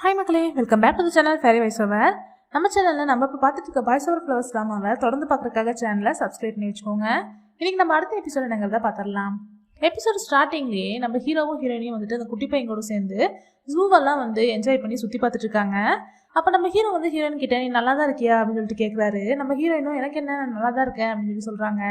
Hi மக்களே, welcome back to the channel fairy voice over. நம்ம சேனலில் நம்ம இப்போ பார்த்துட்டு இருக்க பாய்ஸ் ஓவர் ஃப்ளவர்ஸ் ட்ராமாவை தொடர்ந்து பார்க்குறதுக்காக சேனலை சப்ஸ்கிரைப் பண்ணி வச்சுக்கோங்க. இன்றைக்கி நம்ம அடுத்த எபிசோட் என்னங்கிறத பார்த்துடலாம். எபிசோட் ஸ்டார்டிங்லேயே நம்ம ஹீரோவும் ஹீரோயினையும் வந்துட்டு அந்த குட்டி பையன் கூட சேர்ந்து ஜூவெல்லாம் வந்து என்ஜாய் பண்ணி சுற்றி பார்த்துட்டு இருக்காங்க. அப்போ நம்ம ஹீரோ வந்து ஹீரோயின் கிட்டே நீ நல்லா தான் இருக்கியா அப்படின்னு சொல்லிட்டு கேட்குறாரு. நம்ம ஹீரோயினும் எனக்கு என்ன நல்லா தான் இருக்கேன் அப்படின்னு சொல்லி சொல்கிறாங்க.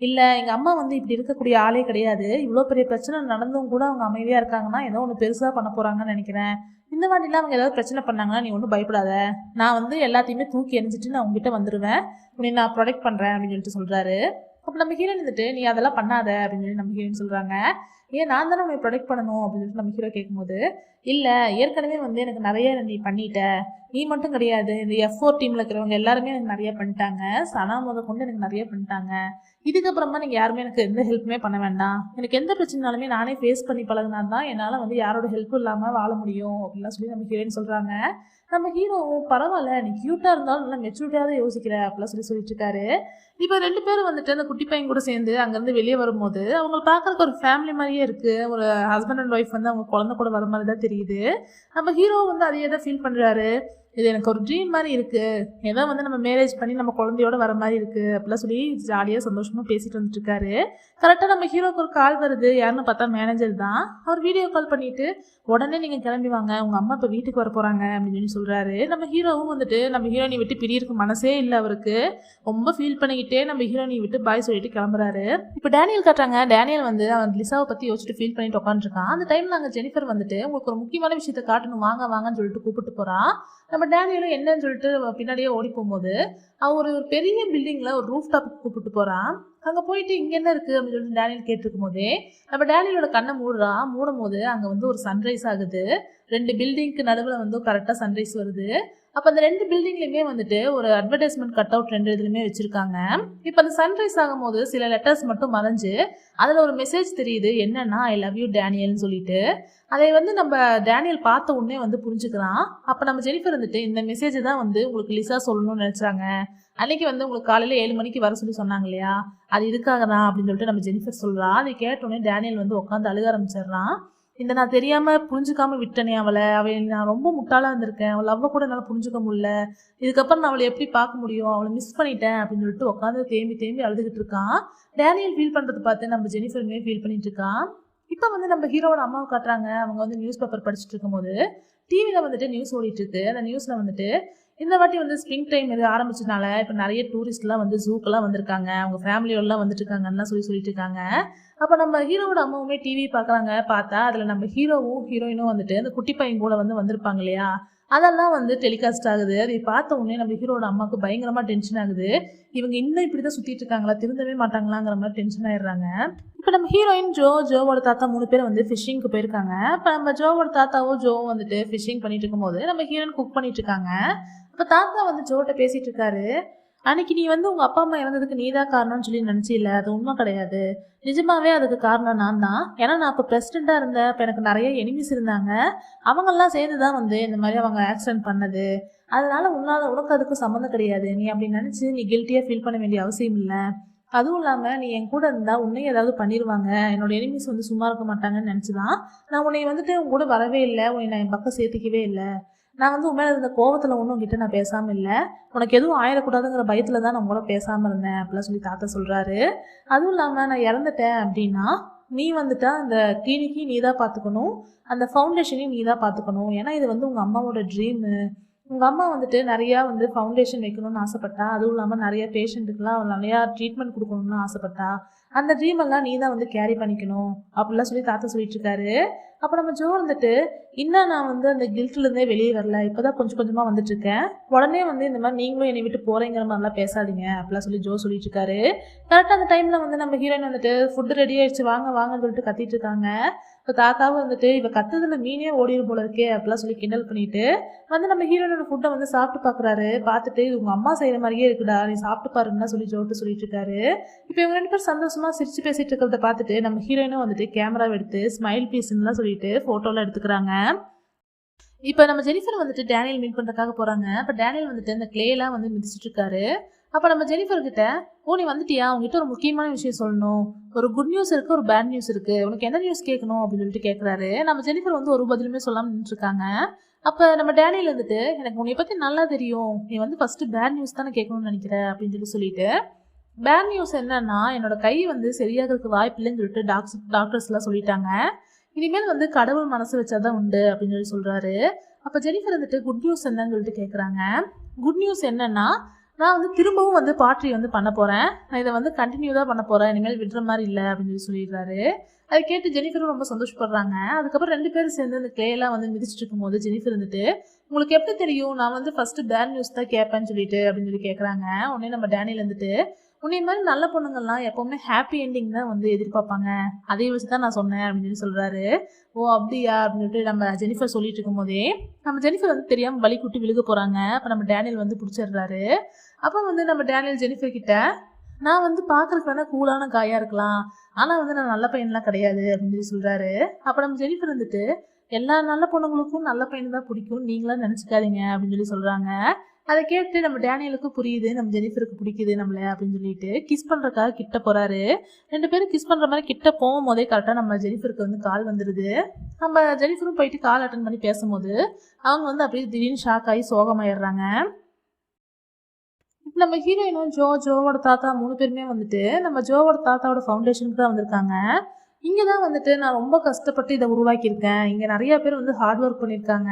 இல்லை, எங்கள் அம்மா வந்து இப்படி இருக்கக்கூடிய ஆளே கிடையாது. இவ்வளோ பெரிய பிரச்சனை நடந்தும் கூட அவங்க அமைதியாக இருக்காங்கன்னா ஏதோ ஒன்று பெருசாக பண்ண போகிறாங்கன்னு நினைக்கிறேன். இந்த மாதிரிலாம் அவங்க ஏதாவது பிரச்சனை பண்ணாங்கன்னா நீ ஒன்றும் பயப்படாத, நான் வந்து எல்லாத்தையுமே தூக்கி எரிஞ்சிட்டு நான் உங்ககிட்ட வந்துடுவேன், உன்னை நான் ப்ரொடெக்ட் பண்ணுறேன் அப்படின்னு சொல்லிட்டு சொல்கிறாரு. அப்போ நம்ம ஹீரோயின் வந்துட்டு நீ அதெல்லாம் பண்ணாத அப்படின்னு சொல்லி நம்ம ஹீரோயின் சொல்கிறாங்க. ஏன் நான் தானே உன்னை ப்ரொடெக்ட் பண்ணணும் அப்படின்னு சொல்லிட்டு நம்ம ஹீரோ கேட்கும்போது, இல்லை ஏற்கனவே வந்து எனக்கு நிறைய நீ பண்ணிட்ட, நீ மட்டும் கிடையாது, இந்த F4 டீமில் இருக்கிறவங்க எல்லாருமே எனக்கு நிறைய பண்ணிட்டாங்க, சனா முத கொண்டு எனக்கு நிறைய பண்ணிட்டாங்க, இதுக்கப்புறமா நீங்கள் யாருமே எனக்கு எந்த ஹெல்ப்புமே பண்ண வேண்டாம், எனக்கு எந்த பிரச்சனைனாலுமே நானே ஃபேஸ் பண்ணி பழகினா தான் என்னால் வந்து யாரோட ஹெல்ப்பும் இல்லாமல் வாழ முடியும் அப்படின்லாம் சொல்லி நம்ம ஹீரோயின் சொல்கிறாங்க. நம்ம ஹீரோவும் பரவாயில்ல நீ க்யூட்டாக இருந்தாலும் நல்லா மெச்சூரிட்டியாக தான் யோசிக்கிற அப்படிலாம் சொல்லிட்டு இருக்காரு. இப்போ 2 பேரும் வந்துட்டு அந்த குட்டி பையன் கூட சேர்ந்து அங்கேருந்து வெளியே வரும்போது அவங்க பார்க்கறதுக்கு ஒரு ஃபேமிலி மாதிரியே இருக்குது. ஒரு ஹஸ்பண்ட் அண்ட் ஒய்ஃப் வந்து அவங்க குழந்தை கூட வர மாதிரி தான் தெரியுது. நம்ம ஹீரோ வந்து அதையே தான் ஃபீல் பண்ணுறாரு. இது எனக்கு ஒரு ட்ரீம் மாதிரி இருக்குது, ஏதோ வந்து நம்ம மேரேஜ் பண்ணி நம்ம குழந்தையோட வர மாதிரி இருக்குது அப்படிலாம் சொல்லி ஜாலியாக சந்தோஷமாக பேசிட்டு வந்துட்டு இருக்காரு. கரெக்டாக நம்ம ஹீரோக்கு ஒரு கால் வருது. யாருன்னு பார்த்தா மேனேஜர் தான். அவர் வீடியோ கால் பண்ணிட்டு உடனே நீங்கள் கிளம்பி வாங்க, உங்கள் அம்மா இப்போ வீட்டுக்கு வர போகிறாங்க அப்படின்னு சொல்லி சொல்கிறாரு. நம்ம ஹீரோவும் வந்துட்டு நம்ம ஹீரோயினை விட்டு பிரியறதுக்கு மனசே இல்லை அவருக்கு. ரொம்ப ஃபீல் பண்ணிக்கிட்டே நம்ம ஹீரோயினை விட்டு பாய் சொல்லிட்டு கிளம்புறாரு. இப்போ டேனியல் காட்டுறாங்க. டேனியல் வந்து அவன் லிசாவை பற்றி யோசிச்சுட்டு ஃபீல் பண்ணிட்டு உட்காந்துருக்கான். அந்த டைமில் நாங்கள் ஜெனிஃபர் வந்துட்டு உங்களுக்கு ஒரு முக்கியமான விஷயத்தை காட்டணும், வாங்க வாங்கன்னு சொல்லிட்டு கூப்பிட்டு போகிறான். நம்ம டேனியலும் என்னன்னு சொல்லிட்டு பின்னாடியே ஓடி போகும்போது அவன் ஒரு பெரிய பில்டிங்கில் ஒரு ரூஃப் டாப்புக்கு கூப்பிட்டு போகிறான். அங்கே போயிட்டு இங்கே என்ன இருக்குது அப்படின்னு சொல்லிட்டு டேனியல் கேட்டிருக்கும் போதே நம்ம டேனியலோட கண்ணை மூடும் போது அங்கே வந்து ஒரு சன்ரைஸ் ஆகுது. 2 பில்டிங்க்கு நடுவில் வந்து கரெக்டாக சன்ரைஸ் வருது. அப்போ அந்த 2 பில்டிங்லையுமே வந்துட்டு ஒரு அட்வர்டைஸ்மெண்ட் கட் அவுட் 2 இதுலையுமே வச்சுருக்காங்க. இப்போ அந்த சன்ரைஸ் ஆகும்போது சில லெட்டர்ஸ் மட்டும் மறைஞ்சு அதில் ஒரு மெசேஜ் தெரியுது, என்னன்னா ஐ லவ் யூ டேனியல்னு சொல்லிட்டு. அதை வந்து நம்ம டேனியல் பார்த்த உடனே வந்து புரிஞ்சுக்கிறான். அப்போ நம்ம ஜெனிஃபர் வந்துட்டு இந்த மெசேஜை தான் வந்து உங்களுக்கு லிசா சொல்லணும்னு நினச்சாங்க, அன்னைக்கு வந்து உங்களுக்கு காலையில் 7 மணிக்கு வர சொல்லி சொன்னாங்க இல்லையா, அது இதுக்காக தான் அப்படின்னு சொல்லிட்டு நம்ம ஜெனிஃபர் சொல்கிறா. அதை கேட்டோடனே டேனியல் வந்து உட்காந்து அழுக ஆரம்பிச்சிடுறான். இந்த நான் தெரியாமல் புரிஞ்சுக்காமல் விட்டனே அவளை நான் ரொம்ப முட்டாளாக இருந்திருக்கேன், அவள் லவ்வை கூட என்னால் புரிஞ்சுக்க முடியல, இதுக்கப்புறம் நான் அவளை எப்படி பார்க்க முடியும், அவளை மிஸ் பண்ணிட்டேன் அப்படின்னு சொல்லிட்டு உட்காந்து தேம்பி அழுதுகிட்டு இருக்கான். டேனியல் ஃபீல் பண்ணுறது பார்த்து நம்ம ஜெனிஃபருமே ஃபீல் பண்ணிட்டு இருக்கான். இப்போ வந்து நம்ம ஹீரோவோட அம்மாவை காட்டுறாங்க. அவங்க வந்து நியூஸ் பேப்பர் படிச்சுட்டு இருக்கும்போது டிவியில் வந்துட்டு நியூஸ் ஓடிட்டு இருக்கு. அந்த நியூஸில் வந்துட்டு இந்த வாட்டி வந்து ஸ்ப்ரிங் டைம் இது ஆரம்பிச்சதுனால இப்போ நிறைய டூரிஸ்ட்லாம் வந்து ஜூக்கெல்லாம் வந்திருக்காங்க, அவங்க ஃபேமிலியோடலாம் வந்துட்டு இருக்காங்கன்னு சொல்லிட்டு இருக்காங்க. அப்போ நம்ம ஹீரோவோட அம்மாவுமே டிவி பார்க்குறாங்க. பார்த்தா அதில் நம்ம ஹீரோவும் ஹீரோயினும் வந்துட்டு அந்த குட்டி பையன் கூட வந்து வந்திருப்பாங்க இல்லையா, அதெல்லாம் வந்து டெலிகாஸ்ட் ஆகுது. அதை பார்த்த உடனே நம்ம ஹீரோட அம்மாவுக்கு பயங்கரமாக டென்ஷன் ஆகுது. இவங்க இன்னும் இப்படி தான் சுற்றிட்டு இருக்காங்களா, திருந்தவே மாட்டாங்களாங்கிற மாதிரி டென்ஷன் ஆயிடுறாங்க. இப்போ நம்ம ஹீரோயின் ஜோவோட தாத்தா 3 பேர் வந்து ஃபிஷ்ஷிங்க்கு போயிருக்காங்க. இப்போ நம்ம ஜோவோட தாத்தாவும் ஜோவும் வந்துட்டு ஃபிஷ்ஷிங் பண்ணிட்டு இருக்கும்போது நம்ம ஹீரோயின் குக் பண்ணிட்டு இருக்காங்க. அப்போ தாத்தா வந்து ஜோட்ட பேசிட்டு இருக்காரு. அன்னைக்கு நீ வந்து உங்கள் அப்பா அம்மா இறந்ததுக்கு நீ தான் காரணம்னு சொல்லி நினச்சில்ல, அது உண்மை கிடையாது, நிஜமாவே அதுக்கு காரணம் நான் தான். ஏன்னா நான் இப்போ ப்ரெசிடெண்ட்டாக இருந்தேன், இப்போ எனக்கு நிறைய எனிமிஸ் இருந்தாங்க, அவங்கெல்லாம் சேர்ந்து தான் வந்து இந்த மாதிரி அவங்க ஆக்சிடென்ட் பண்ணது, அதனால உனக்கு அதுக்கும் சம்மந்தம் கிடையாது, நீ அப்படி நினச்சி நீ கில்ட்டியாக ஃபீல் பண்ண வேண்டிய அவசியம் இல்லை. அதுவும் இல்லாமல் நீ என் கூட இருந்தால் உன்னையும் ஏதாவது பண்ணிடுவாங்க, என்னோட எனிமிஸ் வந்து சும்மா இருக்க மாட்டாங்கன்னு நினச்சி தான் நான் உன்னை வந்துட்டு உன் கூட வரவே இல்லை, உன்னை நான் என் பக்கம் சேர்த்துக்கவே இல்லை. நான் வந்து உன் மேலே இருந்த கோவத்தில் ஒன்றும் உங்ககிட்ட நான் பேசாமல் இல்லை, உனக்கு எதுவும் ஆயிடக்கூடாதுங்கிற பயத்தில் தான் நான் உங்களோட பேசாமல் இருந்தேன் அப்படிலாம் சொல்லி தாத்தா சொல்கிறாரு. அதுவும் இல்லாமல் நான் இறந்துட்டேன் அப்படின்னா நீ வந்துட்டா அந்த கிளினிக்கி நீ தான் பார்த்துக்கணும், அந்த ஃபவுண்டேஷனையும் நீ தான் பார்த்துக்கணும். ஏன்னா இது வந்து உங்கள் அம்மாவோட ட்ரீமு. உங்கள் அம்மா வந்துட்டு நிறையா வந்து ஃபவுண்டேஷன் வைக்கணும்னு ஆசைப்பட்டா, அதுவும் இல்லாமல் நிறைய பேஷண்ட்டுக்கெலாம் நிறையா ட்ரீட்மெண்ட் கொடுக்கணும்னு ஆசைப்பட்டா, அந்த ட்ரீமெல்லாம் நீ தான் வந்து கேரி பண்ணிக்கணும் அப்படிலாம் சொல்லி தாத்தா சொல்லிட்டு இருக்காரு. அப்போ நம்ம ஜோ வந்துட்டு இன்னும் நான் வந்து அந்த கில்ட்லேருந்தே வெளியே வரல, இப்போ தான் கொஞ்சம் கொஞ்சமாக வந்துட்டுருக்கேன், உடனே வந்து இந்த மாதிரி நீங்களும் என்னை விட்டு போகிறேங்கிற மாதிரிலாம் பேசாதீங்க அப்படிலாம் சொல்லி ஜோ சொல்லிட்டு இருக்காரு. கரெக்டாக அந்த டைமில் வந்து நம்ம ஹீரோயின் வந்துட்டு ஃபுட்டு ரெடி ஆகிடுச்சு வாங்க வாங்கன்னு சொல்லிட்டு கத்திட்டு இருக்காங்க. இப்போ தாத்தாவும் வந்துட்டு இவ கத்துறதுல மீனே ஓடிடும் போல இருக்கே அப்படிலாம் சொல்லி கிண்டல் பண்ணிட்டு வந்து நம்ம ஹீரோயினோட ஃபுட்டை வந்து சாப்பிட்டு பார்க்குறாரு. பார்த்துட்டு உங்கள் அம்மா செய்கிற மாதிரியே இருக்குடா, நீ சாப்பிட்டு பாருங்கன்னா சொல்லி ஜோட்டு சொல்லிட்டு இருக்காரு. இப்போ இவங்க 2 பேர் சந்தோஷமாக சிரிச்சு பேசிட்டு இருக்கிறத பார்த்துட்டு நம்ம ஹீரோயினும் வந்துட்டு கேமராவை எடுத்து ஸ்மைல் பீஸ்ன்னுலாம் சொல்லிட்டு ஃபோட்டோலாம் எடுத்துக்கிறாங்க. இப்போ நம்ம ஜெனிஃபர் வந்துட்டு டேனியல் மீட் பண்ணுறதுக்காக போகிறாங்க. அப்போ டேனியல் வந்துட்டு இந்த கிளேலாம் வந்து மிதிச்சிட்டு இருக்காரு. அப்போ நம்ம ஜெனிஃபர் கிட்ட, ஓ நீ வந்துட்டியா, உங்ககிட்ட ஒரு முக்கியமான விஷயம் சொல்லணும், ஒரு குட் நியூஸ் இருக்குது, ஒரு பேட் நியூஸ் இருக்குது, உனக்கு என்ன நியூஸ் கேட்கணும் அப்படின்னு சொல்லிட்டு கேட்குறாரு. நம்ம ஜெனிஃபர் வந்து ஒரு பதிலுமே சொல்லாமல் நின்றுருக்காங்க. அப்போ நம்ம டேனியல் வந்துட்டு, எனக்கு உன்னை பற்றி நல்லா தெரியும், நீ வந்து ஃபஸ்ட்டு பேட் நியூஸ் தானே கேட்கணும்னு நினைக்கிற அப்படின்னு சொல்லிட்டு, பேட் நியூஸ் என்னன்னா என்னோட கை வந்து சரியாகிறதுக்கு வாய்ப்பு இல்லைன்னு சொல்லிட்டு டாக்டர்ஸ்லாம் சொல்லிட்டாங்க. இனிமேல் வந்து கடவுள் மனசு வச்சாதான் உண்டு அப்படின்னு சொல்றாரு. அப்போ ஜெனிஃபர் வந்துட்டு குட் நியூஸ் என்னன்னு சொல்லிட்டு கேட்குறாங்க. குட் நியூஸ் என்னன்னா, நான் வந்து திரும்பவும் வந்து பாட்ரி வந்து பண்ண போகிறேன், நான் இதை வந்து கண்டினியூ தான் பண்ண போகிறேன், இனிமேல் விடுற மாதிரி இல்லை அப்படின்னு சொல்லிடுறாரு. அதை கேட்டு ஜெனிஃபரும் ரொம்ப சந்தோஷப்படுறாங்க. அதுக்கப்புறம் 2 பேரும் சேர்ந்து இந்த கிளேலாம் வந்து மிதிச்சிட்டு இருக்கும்போது ஜெனிஃபர் வந்துட்டு, உங்களுக்கு எப்படி தெரியும் நான் வந்து ஃபஸ்ட்டு பேட் நியூஸ் தான் கேட்பேன்னு சொல்லிட்டு அப்படின்னு சொல்லி கேட்குறாங்க. உடனே நம்ம டேனியல் வந்துட்டு, உன்னை மாதிரி நல்ல பொண்ணுங்கள்லாம் எப்போவுமே ஹாப்பி எண்டிங் தான் வந்து எதிர்பார்ப்பாங்க, அதே வச்சு தான் நான் சொன்னேன் அப்படின்னு சொல்கிறாரு. ஓ அப்படியா அப்படின்னு சொல்லிட்டு நம்ம ஜெனிஃபர் சொல்லிட்டு இருக்கும் போதே நம்ம ஜெனிஃபர் வந்து தெரியாமல் வலி கூட்டி விழுக போகிறாங்க. அப்போ நம்ம டேனியல் வந்து பிடிச்சிடுறாரு. அப்போ வந்து நம்ம டேனியல் ஜெனிஃபர் கிட்ட, நான் வந்து பார்க்குறதுக்கு வேணால் கூலான காயாக இருக்கலாம், ஆனால் வந்து நான் நல்ல பையன்லாம் கிடையாது அப்படின்னு சொல்கிறாரு. அப்போ நம்ம ஜெனிஃபர் வந்துட்டு, எல்லா நல்ல பொண்ணுங்களுக்கும் நல்ல பையன் தான் பிடிக்கும், நீங்களாம் நினச்சிக்காதீங்க அப்படின்னு சொல்கிறாங்க. அதை கேட்டு நம்ம டேனியலுக்கும் புரியுது நம்ம ஜெனிஃபருக்கு பிடிக்குது நம்மள அப்படின்னு சொல்லிட்டு கிஸ் பண்ணுறதுக்காக கிட்ட போகிறாரு. 2 பேரும் கிஸ் பண்ணுற மாதிரி கிட்ட போகும் போதே கரெக்டாக நம்ம ஜெனிஃபருக்கு வந்து கால் வந்துடுது. நம்ம ஜெனிஃபரும் போயிட்டு கால் அட்டன் பண்ணி பேசும்போது அவங்க வந்து அப்படியே திடீர்னு ஷாக் ஆகி சோகமாயிடுறாங்க. இப்போ நம்ம ஹீரோயினும் ஜோவோட தாத்தா 3 பேருமே வந்துட்டு நம்ம ஜோவோட தாத்தாவோட ஃபவுண்டேஷனுக்கு தான் வந்திருக்காங்க. இங்கே தான் வந்துட்டு நான் ரொம்ப கஷ்டப்பட்டு இதை உருவாக்கியிருக்கேன், இங்கே நிறைய பேர் வந்து ஹார்ட் ஒர்க் பண்ணியிருக்காங்க,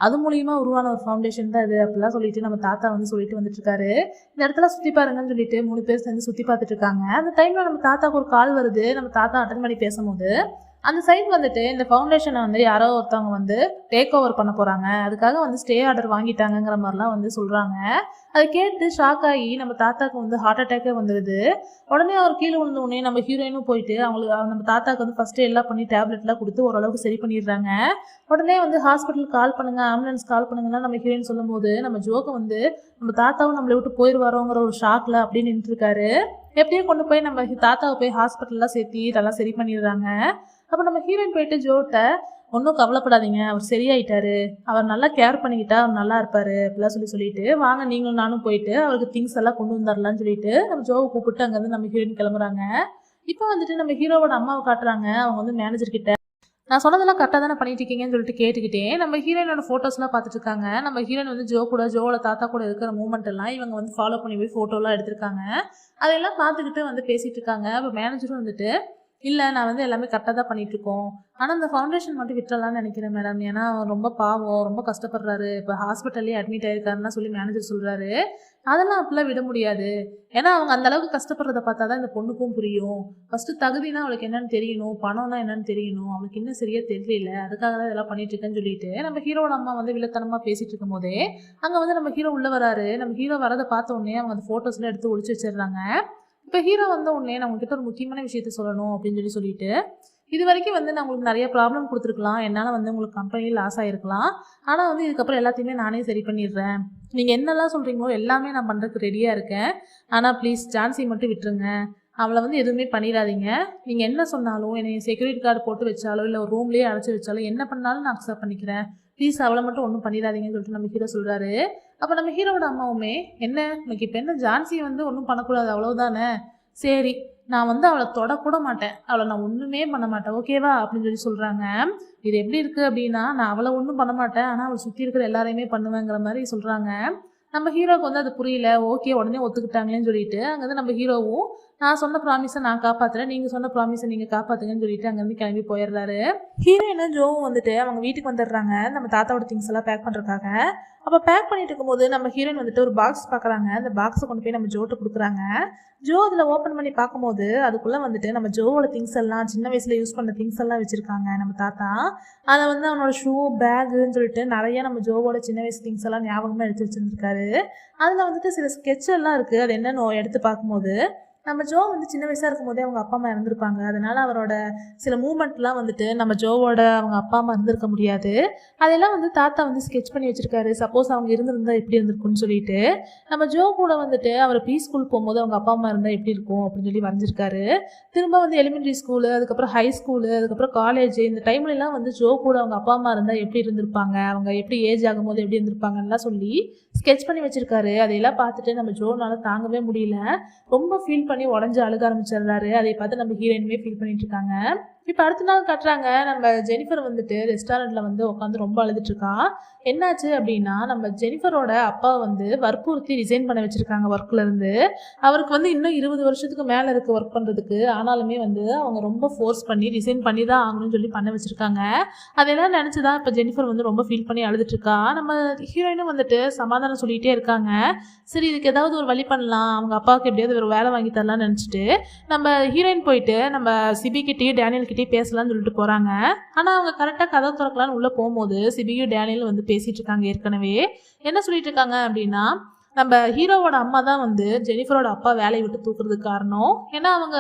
அது மூலியமா உருவான ஒரு ஃபவுண்டேஷன் தான் இது அப்படிலாம் சொல்லிட்டு நம்ம தாத்தா வந்து சொல்லிட்டு வந்துட்டு இருக்காரு. இந்த இடத்துல சுற்றி பாருங்கன்னு சொல்லிட்டு 3 பேர் சேர்ந்து சுற்றி பார்த்துட்டு இருக்காங்க. அந்த டைமில் நம்ம தாத்தாவுக்கு ஒரு கால் வருது. நம்ம தாத்தா அட்டன் பண்ணி பேசும்போது அந்த சைட் வந்துட்டு இந்த ஃபவுண்டேஷனை வந்து யாரோ ஒருத்தவங்க வந்து டேக் ஓவர் பண்ண போகிறாங்க, அதுக்காக வந்து ஸ்டே ஆர்டர் வாங்கிட்டாங்கிற மாதிரிலாம் வந்து சொல்கிறாங்க. அதை கேட்டு ஷாக் ஆகி நம்ம தாத்தாவுக்கு வந்து ஹார்ட் அட்டாக்கே வந்துடுது. உடனே அவர் கீழே விழுந்த உடனே நம்ம ஹீரோயினும் போயிட்டு அவங்களுக்கு நம்ம தாத்தாவுக்கு வந்து ஃபஸ்ட்டு எல்லாம் பண்ணி டேப்லெட்லாம் கொடுத்து ஓரளவுக்கு சரி பண்ணிடுறாங்க. உடனே வந்து ஹாஸ்பிட்டலுக்கு கால் பண்ணுங்க, ஆம்புலன்ஸ் கால் பண்ணுங்கன்னா நம்ம ஹீரோயின் சொல்லும்போது நம்ம ஜோக்கு வந்து நம்ம தாத்தாவும் நம்மளை விட்டு போயிடுவாரோங்கிற ஒரு ஷாக்கில் அப்படியே நின்றுருக்காரு. எப்படியோ கொண்டு போய் நம்ம தாத்தாவை போய் ஹாஸ்பிட்டல்லாம் சேர்த்து இதெல்லாம் சரி பண்ணிடுறாங்க. அப்போ நம்ம ஹீரோயின் போயிட்டு ஜோட்ட, ஒன்றும் கவலைப்படாதீங்க, அவர் சரியாயிட்டாரு, அவர் நல்லா கேர் பண்ணிக்கிட்டா அவர் நல்லா இருப்பார் அப்படிலாம் சொல்லிட்டு வாங்க நீங்களும் நானும் போயிட்டு அவருக்கு திங்ஸ் எல்லாம் கொண்டு வந்துடலான்னு சொல்லிட்டு நம்ம ஜோவை கூப்பிட்டு அங்கேருந்து நம்ம ஹீரோயின் கிளம்புறாங்க. இப்போ வந்துட்டு நம்ம ஹீரோவோட அம்மாவை காட்டுறாங்க. அவங்க வந்து மேனேஜர் கிட்ட, நான் சொன்னதெல்லாம் கரெக்டாக தானே பண்ணிட்டு இருக்கீங்கன்னு சொல்லிட்டு கேட்டுக்கிட்டே நம்ம ஹீரோயினோட ஃபோட்டோஸ்லாம் பார்த்துட்டு இருக்காங்க. நம்ம ஹீரோயின் வந்து ஜோவோட தாத்தா கூட இருக்கிற மூமெண்ட் எல்லாம் இவங்க வந்து ஃபாலோ பண்ணி போய் ஃபோட்டோலாம் எடுத்திருக்காங்க. அதெல்லாம் பார்த்துக்கிட்டு வந்து பேசிகிட்டு இருக்காங்க. அப்போ மேனேஜரும் வந்துட்டு, இல்லை நான் வந்து எல்லாமே கரெக்டாக தான் பண்ணிகிட்ருக்கோம், ஆனால் அந்த ஃபவுண்டேஷன் மட்டும் விட்டுறலான்னு நினைக்கிறேன் மேடம், ஏன்னா அவர் ரொம்ப பாவம், ரொம்ப கஷ்டப்படுறாரு, இப்போ ஹாஸ்பிட்டல்லே அட்மிட் ஆகிருக்காருன்னா சொல்லி மேனேஜர் சொல்கிறாரு. அதெல்லாம் அப்படிலாம் விட முடியாது, ஏன்னா அவங்க அந்தளவுக்கு கஷ்டப்படுறத பார்த்தா தான் இந்த பொண்ணுக்கும் புரியும். ஃபஸ்ட்டு தகுதினா அவளுக்கு என்னென்னு தெரியணும், பணம்னா என்னென்னு தெரியணும், அவளுக்கு இன்னும் சரியாக தெரியல, அதுக்காக தான் இதெல்லாம் பண்ணிகிட்ருக்கேன்னு சொல்லிட்டு நம்ம ஹீரோட அம்மா வந்து வில்லத்தனமாக பேசிகிட்டு இருக்கும் போதே அங்கே வந்து நம்ம ஹீரோ உள்ளே வராரு. நம்ம ஹீரோ வரதை பார்த்த உடனே அவங்க அந்த ஃபோட்டோஸ்லாம் எடுத்து ஒழிச்சு வச்சிடுறாங்க. இப்போ ஹீரோ வந்த உடனே நான் உங்ககிட்ட ஒரு முக்கியமான விஷயத்த சொல்லணும் அப்படின்னு சொல்லிட்டு, இது வரைக்கும் வந்து நான் உங்களுக்கு நிறைய ப்ராப்ளம் கொடுத்துருக்கலாம், என்னால் வந்து உங்களுக்கு கம்பெனியில் லாஸ் ஆகிருக்கலாம், ஆனால் வந்து இதுக்கப்புறம் எல்லாத்தையுமே நானே சரி பண்ணிடுறேன், நீங்கள் என்னெல்லாம் சொல்கிறீங்களோ எல்லாமே நான் பண்ணுறதுக்கு ரெடியாக இருக்கேன், ஆனால் ப்ளீஸ் ஜான்சி மட்டும் விட்டுருங்க, அவளை வந்து எதுவுமே பண்ணிடாதீங்க, நீங்கள் என்ன சொன்னாலும் என்னை செக்யூரிட்டி கார்டு போட்டு வச்சாலோ இல்லை ஒரு ரூம்லேயே அடைச்சி வச்சாலோ என்ன பண்ணாலும் நான் அக்செப்ட் பண்ணிக்கிறேன், ப்ளீஸ் அவளை மட்டும் ஒன்றும் பண்ணிடாதீங்கன்னு சொல்லிட்டு நம்ம ஹீரோ சொல்கிறாரு. அப்போ நம்ம ஹீரோவோட அம்மாவுமே, என்ன உனக்கு இப்போ என்ன ஜான்சியை வந்து ஒன்றும் பண்ணக்கூடாது அவ்வளோதானே, சரி நான் வந்து அவளை தொடக்கூட மாட்டேன், அவளை நான் ஒன்றுமே பண்ண மாட்டேன் ஓகேவா அப்படின்னு சொல்கிறாங்க. இது எப்படி இருக்குது அப்படின்னா, நான் அவளை ஒன்றும் பண்ண மாட்டேன், ஆனால் அவளை சுற்றி இருக்கிற எல்லாரையுமே பண்ணுவேங்கிற மாதிரி சொல்கிறாங்க. நம்ம ஹீரோவுக்கு வந்து அது புரியல. ஓகே உடனே ஒத்துக்கிட்டாங்களேன்னு சொல்லிட்டு அங்கேருந்து நம்ம ஹீரோவும், நான் சொன்ன ப்ராமிஸை நான் காப்பாற்றுறேன், நீங்கள் சொன்ன ப்ராமிஸை நீங்கள் காப்பாற்றுங்கன்னு சொல்லிட்டு அங்கேருந்து கிளம்பி போயிடுறாரு. ஹீரோயினும் ஜோவும் வந்துட்டு அவங்க வீட்டுக்கு வந்துடுறாங்க நம்ம தாத்தாவோட திங்ஸ் எல்லாம் பேக் பண்ணுறதுக்காக. அப்போ பேக் பண்ணிட்டு இருக்கும்போது நம்ம ஹீரோயின் வந்துட்டு ஒரு பாக்ஸ் பார்க்குறாங்க. அந்த பாக்ஸை கொண்டு போய் நம்ம ஜோட்ட கொடுக்குறாங்க. ஜோ அதில் ஓப்பன் பண்ணி பார்க்கும்போது அதுக்குள்ளே வந்துட்டு நம்ம ஜோவோட திங்ஸ் எல்லாம் சின்ன வயசில் யூஸ் பண்ண திங்ஸ் எல்லாம் வச்சுருக்காங்க நம்ம தாத்தா. அதை வந்து அவனோட ஷூ பேக்குன்னு சொல்லிட்டு நிறைய நம்ம ஜோவோட சின்ன வயசு திங்ஸ் எல்லாம் ஞாபகமாக எடுத்து வச்சுருந்துருக்காரு. அதில் வந்துட்டு சில ஸ்கெட்ச் எல்லாம் இருக்குது. அது என்னென்னு எடுத்து பார்க்கும்போது நம்ம ஜோ வந்து சின்ன வயசாக இருக்கும்போதே அவங்க அப்பா அம்மா இறந்துருப்பாங்க. அதனால அவரோட சில மூமெண்ட்லாம் வந்துட்டு நம்ம ஜோவோட அவங்க அப்பா அம்மா இருந்திருக்க முடியாது. அதெல்லாம் வந்து தாத்தா வந்து ஸ்கெட்ச் பண்ணி வச்சிருக்காரு. சப்போஸ் அவங்க இருந்திருந்தா எப்படி இருந்திருக்கும்னு சொல்லிட்டு நம்ம ஜோ கூட வந்துட்டு அவர் ப்ரீ ஸ்கூல் போகும்போது அவங்க அப்பா அம்மா இருந்தால் எப்படி இருக்கும் அப்படின்னு சொல்லி வரைஞ்சிருக்காரு. திரும்ப வந்து எலிமெண்ட்ரி ஸ்கூலு, அதுக்கப்புறம் ஹை ஸ்கூலு, அதுக்கப்புறம் காலேஜ், இந்த டைம்லலாம் வந்து ஜோ கூட அவங்க அப்பா அம்மா இருந்தால் எப்படி இருந்திருப்பாங்க, அவங்க எப்படி ஏஜ் ஆகும்போது எப்படி இருந்திருப்பாங்கலாம் சொல்லி ஸ்கெட்ச் பண்ணி வச்சிருக்காரு. அதையெல்லாம் பார்த்துட்டு நம்ம ஜோனால தாங்கவே முடியல. ரொம்ப ஃபீல் பண்ணி உடஞ்சி அழுக ஆரம்பிச்சிடுறாரு. அதை பார்த்து நம்ம ஹீரோயினுமே ஃபீல் பண்ணிட்டு இருக்காங்க. இப்போ அடுத்த நாள் காட்டுறாங்க, நம்ம ஜெனிஃபர் வந்துட்டு ரெஸ்டாரண்ட்டில் வந்து உட்காந்து ரொம்ப அழுதுட்டு இருக்கா. என்னாச்சு அப்படின்னா, நம்ம ஜெனிஃபரோட அப்பா வந்து வற்புறுத்தி ரிசைன் பண்ண வச்சுருக்காங்க ஒர்க்கில் இருந்து. அவருக்கு வந்து இன்னும் 20 வருஷத்துக்கு மேலே இருக்குது ஒர்க் பண்ணுறதுக்கு. ஆனாலுமே வந்து அவங்க ரொம்ப ஃபோர்ஸ் பண்ணி ரிசைன் பண்ணி தான் ஆகணும்னு சொல்லி பண்ண வச்சுருக்காங்க. அதெல்லாம் நினச்சி தான் இப்போ ஜெனிஃபர் வந்து ரொம்ப ஃபீல் பண்ணி அழுதுட்டுருக்கா. நம்ம ஹீரோயினும் வந்துட்டு சமாதானம் சொல்லிகிட்டே இருக்காங்க. சரி, இதுக்கு ஏதாவது ஒரு வழி பண்ணலாம், அவங்க அப்பாவுக்கு எப்படியாவது ஒரு வேலை வாங்கி தரலாம்னு நினச்சிட்டு நம்ம ஹீரோயின் போயிட்டு நம்ம சிபிக்கிட்டேயும் டேனியல்கிட்டையும் பேசலாம்னு சொல்லிட்டு போகிறாங்க. ஆனால் அவங்க கரெக்டாக கதை திறக்கலான்னு உள்ளே போகும்போது சிபியும் டேனியலும் வந்து பேசிகிட்டு இருக்காங்க. ஏற்கனவே என்ன சொல்லிட்டு இருக்காங்க அப்படின்னா, நம்ம ஹீரோவோட அம்மா தான் வந்து ஜெனிஃபரோட அப்பா வேலையை விட்டு தூக்குறதுக்கு காரணம். ஏன்னா அவங்க